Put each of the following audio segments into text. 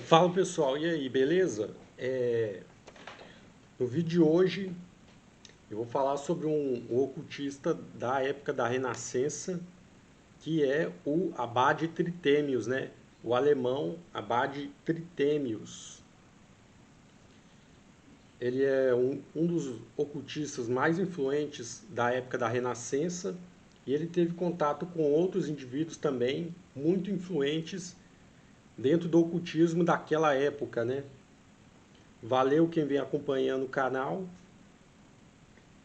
Fala pessoal, e aí, beleza? No vídeo de hoje eu vou falar sobre um ocultista da época da Renascença, que é o Abade Tritemius, né? O alemão Abade Tritemius. Ele é um dos ocultistas mais influentes da época da Renascença e ele teve contato com outros indivíduos também muito influentes dentro do ocultismo daquela época, né? Valeu quem vem acompanhando o canal.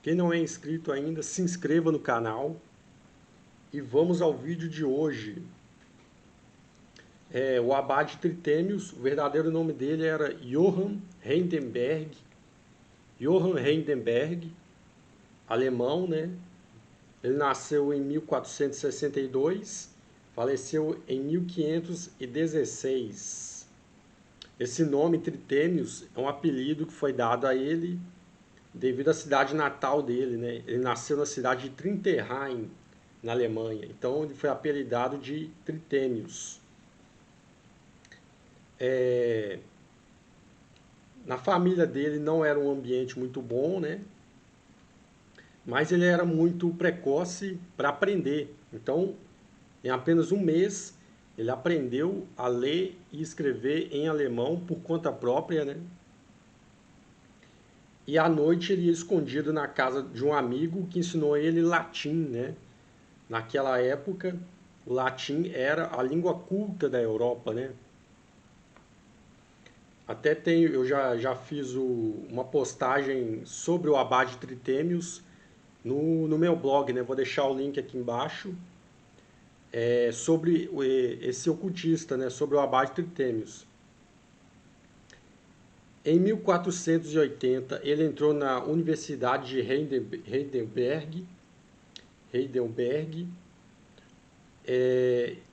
Quem não é inscrito ainda, se inscreva no canal. E vamos ao vídeo de hoje. O Abade Tritemius, o verdadeiro nome dele era Johann Heidenberg. Johann Heidenberg, alemão, né? Ele nasceu em 1462, faleceu em 1516. Esse nome Tritemius é um apelido que foi dado a ele devido à cidade natal dele, né? Ele nasceu na cidade de Trinterheim, na Alemanha. Então ele foi apelidado de Tritemius. Na família dele não era um ambiente muito bom, né? Mas ele era muito precoce para aprender. Então, em apenas um mês, ele aprendeu a ler e escrever em alemão por conta própria, né? E à noite ele ia escondido na casa de um amigo que ensinou ele latim, né? Naquela época, o latim era a língua culta da Europa, né? Até tenho, eu já fiz uma postagem sobre o Abade Tritemius no meu blog, né? Vou deixar o link aqui embaixo. Sobre esse ocultista, né? Sobre o Abade Tritemius. Em 1480, ele entrou na Universidade de Heidelberg,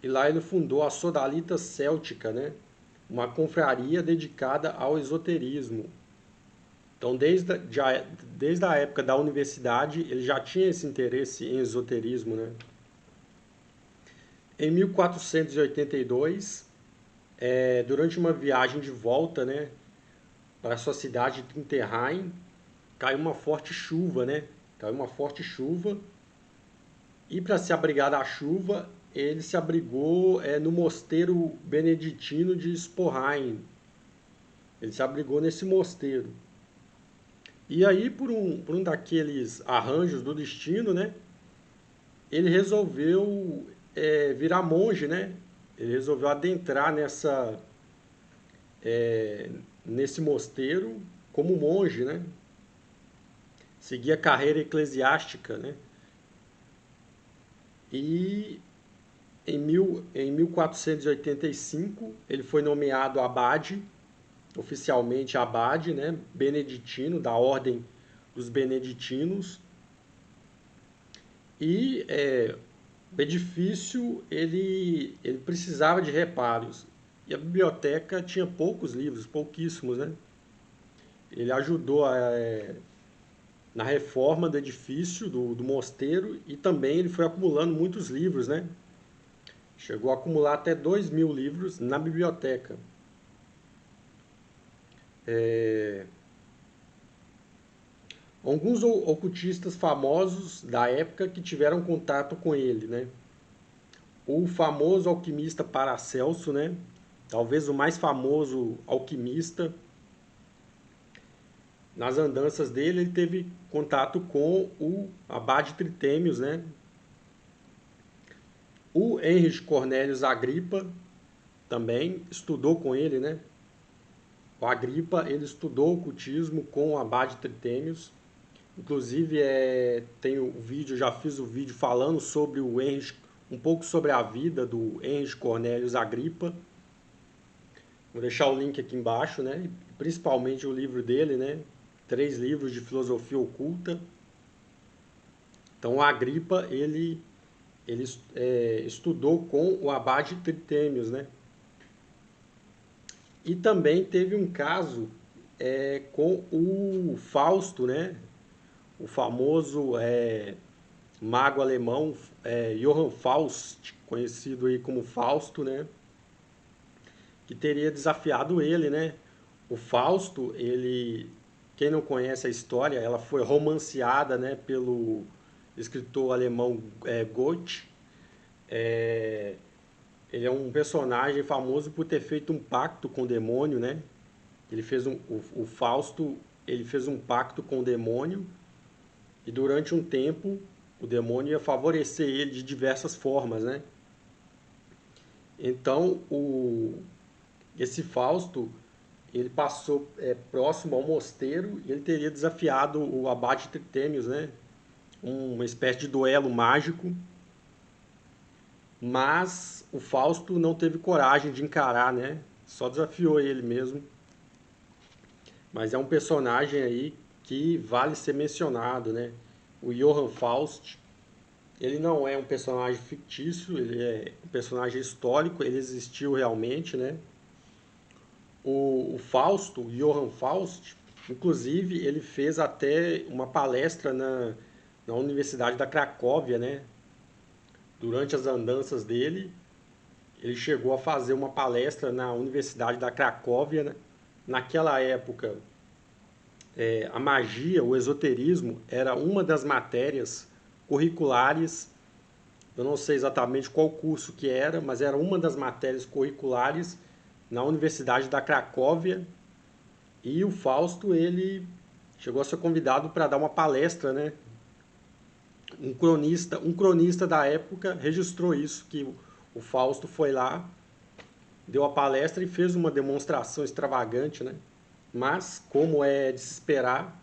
e lá ele fundou a Sodalita Céltica, né? Uma confraria dedicada ao esoterismo. Então, desde a época da universidade, ele já tinha esse interesse em esoterismo, né? Em 1482, durante uma viagem de volta, né, para a sua cidade de Trinterheim, caiu uma forte chuva, né? Caiu uma forte chuva e para se abrigar da chuva, ele se abrigou no mosteiro beneditino de Sporheim. Ele se abrigou nesse mosteiro. E aí, por um daqueles arranjos do destino, né? Ele resolveu virar monge, né? Ele resolveu adentrar nesse mosteiro como monge, né? Seguir a carreira eclesiástica, né? E em 1485 ele foi nomeado abade, oficialmente abade, né? Beneditino, da ordem dos beneditinos. E o edifício ele precisava de reparos. E a biblioteca tinha poucos livros, pouquíssimos, né? Ele ajudou na reforma do edifício, do mosteiro, e também ele foi acumulando muitos livros, né? Chegou a acumular até 2.000 livros na biblioteca. Alguns ocultistas famosos da época que tiveram contato com ele, né? O famoso alquimista Paracelso, né? Talvez o mais famoso alquimista. Nas andanças dele, ele teve contato com o Abade Tritemius, né? O Heinrich Cornelius Agrippa também estudou com ele, né? O Agrippa, ele estudou o ocultismo com o Abade Tritemius. Inclusive, tem o vídeo, já fiz o vídeo falando sobre o Heinrich, um pouco sobre a vida do Heinrich Cornelius Agrippa. Vou deixar o link aqui embaixo, né? Principalmente o livro dele, né? 3 livros de filosofia oculta. Então, o Agrippa, ele estudou com o Abade Tritemius, né? E também teve um caso com o Fausto, né? O famoso mago alemão Johann Faust, conhecido aí como Fausto, né? que teria desafiado ele, né? O Fausto, quem não conhece a história, ela foi romanceada, né, pelo escritor alemão Goethe. É, ele é um personagem famoso por ter feito um pacto com o demônio, né? O Fausto, ele fez um pacto com o demônio e durante um tempo o demônio ia favorecer ele de diversas formas, né? Então, esse Fausto, ele passou próximo ao mosteiro e ele teria desafiado o abade Tritêmios, né? Uma espécie de duelo mágico, mas o Fausto não teve coragem de encarar, né? Só desafiou ele mesmo. Mas é um personagem aí que vale ser mencionado, né? O Johann Faust, ele não é um personagem fictício, ele é um personagem histórico, ele existiu realmente, né? O Fausto, o Johann Faust, inclusive, ele fez até uma palestra na Universidade da Cracóvia, né? Durante as andanças dele, ele chegou a fazer uma palestra na Universidade da Cracóvia, né? Naquela época, a magia, o esoterismo, era uma das matérias curriculares. Eu não sei exatamente qual curso que era, mas era uma das matérias curriculares na Universidade da Cracóvia. E o Fausto, ele chegou a ser convidado para dar uma palestra, né? Um cronista da época registrou isso, que o Fausto foi lá, deu a palestra e fez uma demonstração extravagante, né? Mas, como é de se esperar,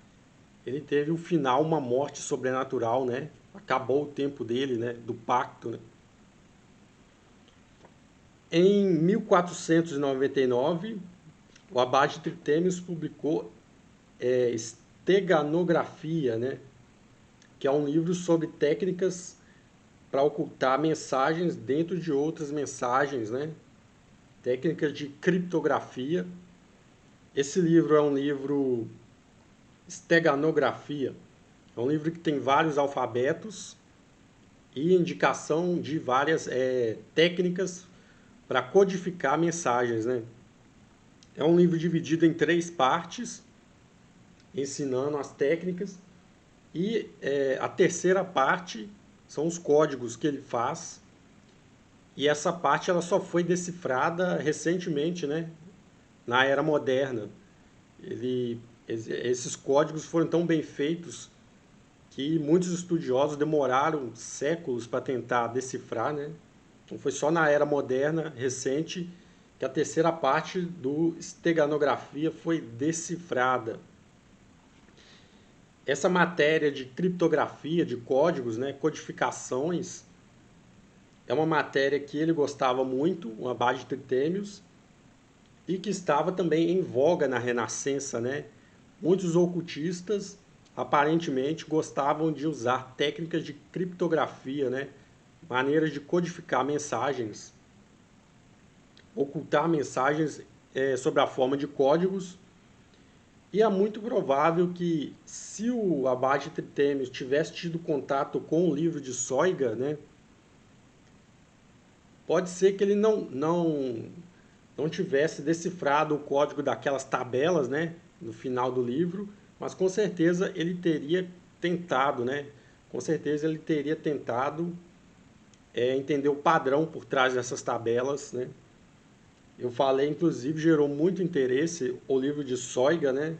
ele teve o final, uma morte sobrenatural, né? Acabou o tempo dele, né? Do pacto, né? Em 1499, o abade Tritêmios publicou Steganografia, né? Que é um livro sobre técnicas para ocultar mensagens dentro de outras mensagens, né? Técnicas de criptografia. Esse livro é um livro Steganografia. É um livro que tem vários alfabetos e indicação de várias técnicas para codificar mensagens, né? É um livro dividido em 3 partes, ensinando as técnicas, e a terceira parte são os códigos que ele faz. E essa parte ela só foi decifrada recentemente, né? Na era moderna. Esses códigos foram tão bem feitos que muitos estudiosos demoraram séculos para tentar decifrar, né? Então foi só na era moderna, recente, que a terceira parte do Steganografia foi decifrada. Essa matéria de criptografia, de códigos, né, codificações, é uma matéria que ele gostava muito, o abade Tritêmios, e que estava também em voga na Renascença, né? Muitos ocultistas aparentemente gostavam de usar técnicas de criptografia, né? Maneiras de codificar mensagens, ocultar mensagens sob a forma de códigos. E é muito provável que, se o abade Tritêmios tivesse tido contato com o livro de Soiga, né? Pode ser que ele não tivesse decifrado o código daquelas tabelas, né, no final do livro, mas com certeza ele teria tentado, né? Com certeza ele teria tentado entender o padrão por trás dessas tabelas, né? Eu falei, inclusive, gerou muito interesse o livro de Soiga, né?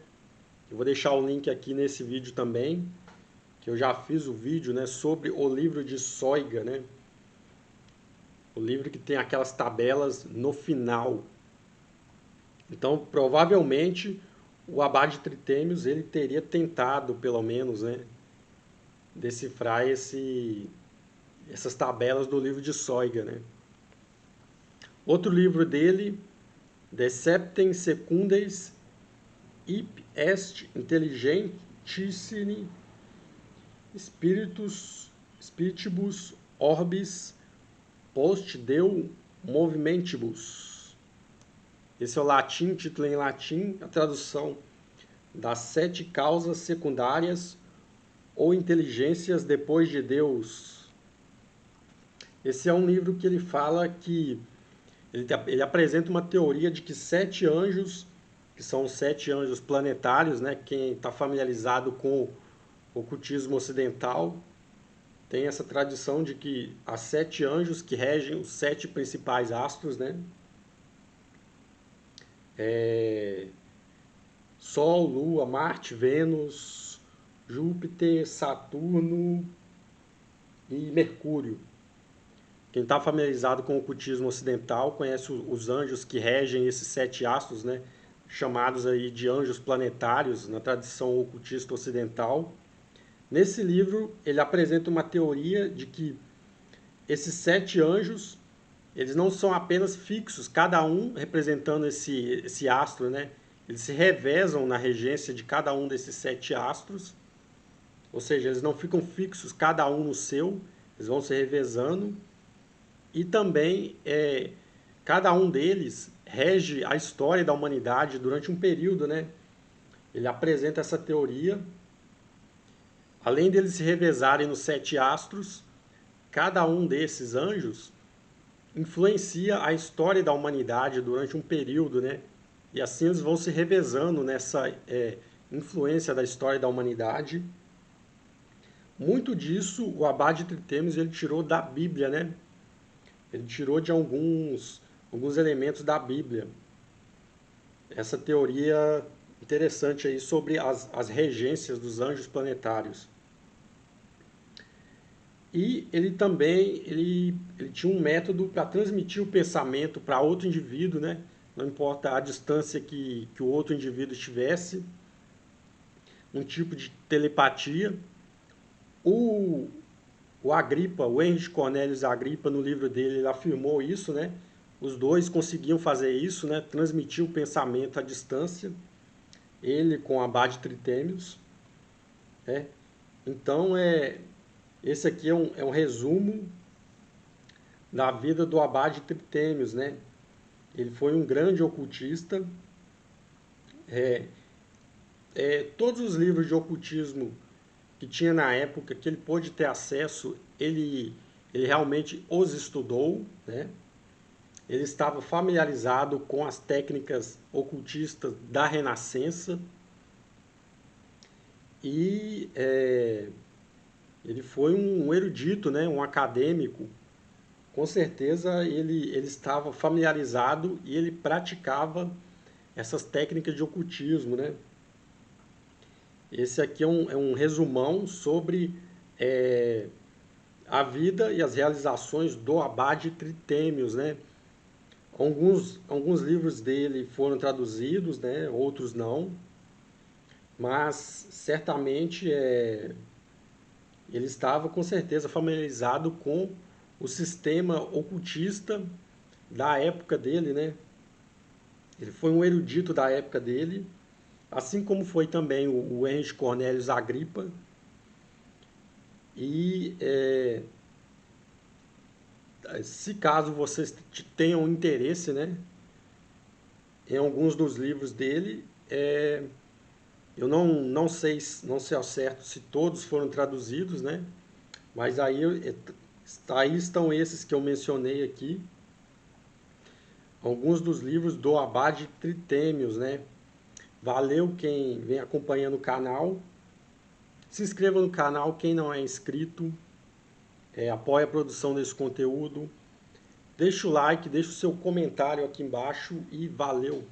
Eu vou deixar o link aqui nesse vídeo também, que eu já fiz o vídeo, né, sobre o livro de Soiga, né? O livro que tem aquelas tabelas no final. Então, provavelmente, o abade Tritêmios ele teria tentado, pelo menos, né, decifrar essas tabelas do livro de Soiga, né? Outro livro dele, De Septem Secundes Ip Est Intelligentissimi Spiritibus Orbis Post Deo Movimentibus. Esse é o latim, título em latim, a tradução das 7 causas secundárias ou inteligências depois de Deus. Esse é um livro que ele fala que Ele apresenta uma teoria de que 7 anjos, que são os 7 anjos planetários, né? Quem está familiarizado com o ocultismo ocidental tem essa tradição de que há 7 anjos que regem os 7 principais astros, né? Sol, Lua, Marte, Vênus, Júpiter, Saturno e Mercúrio. Quem está familiarizado com o ocultismo ocidental conhece os anjos que regem esses 7 astros, né? Chamados aí de anjos planetários na tradição ocultista ocidental. Nesse livro, ele apresenta uma teoria de que esses 7 anjos, eles não são apenas fixos, cada um representando esse astro, né? Eles se revezam na regência de cada um desses 7 astros, ou seja, eles não ficam fixos, cada um no seu, eles vão se revezando. E também, cada um deles rege a história da humanidade durante um período, né? Ele apresenta essa teoria. Além deles se revezarem nos 7 astros, cada um desses anjos influencia a história da humanidade durante um período, né? E assim eles vão se revezando nessa influência da história da humanidade. Muito disso o Abade Trithemius ele tirou da Bíblia, né? Ele tirou de alguns elementos da Bíblia. Essa teoria interessante aí sobre as regências dos anjos planetários. E ele também ele tinha um método para transmitir o pensamento para outro indivíduo, né? Não importa a distância que o outro indivíduo estivesse, um tipo de telepatia. O, o Agripa, o Heinrich Cornelius Agripa, no livro dele, ele afirmou isso, né? Os dois conseguiam fazer isso, né? Transmitir o pensamento à distância, ele com o Abade Trithemius, né? Então, esse aqui é um resumo da vida do Abade Trithemius, né? Ele foi um grande ocultista. Todos os livros de ocultismo que tinha na época, que ele pôde ter acesso, ele realmente os estudou, né? Ele estava familiarizado com as técnicas ocultistas da Renascença e ele foi um erudito, né? Um acadêmico. Com certeza ele estava familiarizado e ele praticava essas técnicas de ocultismo, né? Esse aqui é um resumão sobre a vida e as realizações do Abade Trithemius, né? Alguns livros dele foram traduzidos, né? Outros não, mas certamente ele estava com certeza familiarizado com o sistema ocultista da época dele, né? Ele foi um erudito da época dele, assim como foi também o Heinrich Cornelius Agripa. E se caso vocês tenham interesse, né, em alguns dos livros dele, eu não sei ao certo se todos foram traduzidos, né, mas aí estão esses que eu mencionei aqui, alguns dos livros do Abade Trithemius, né. Valeu quem vem acompanhando o canal. Se inscreva no canal, quem não é inscrito, apoie a produção desse conteúdo. Deixa o like, deixa o seu comentário aqui embaixo e valeu!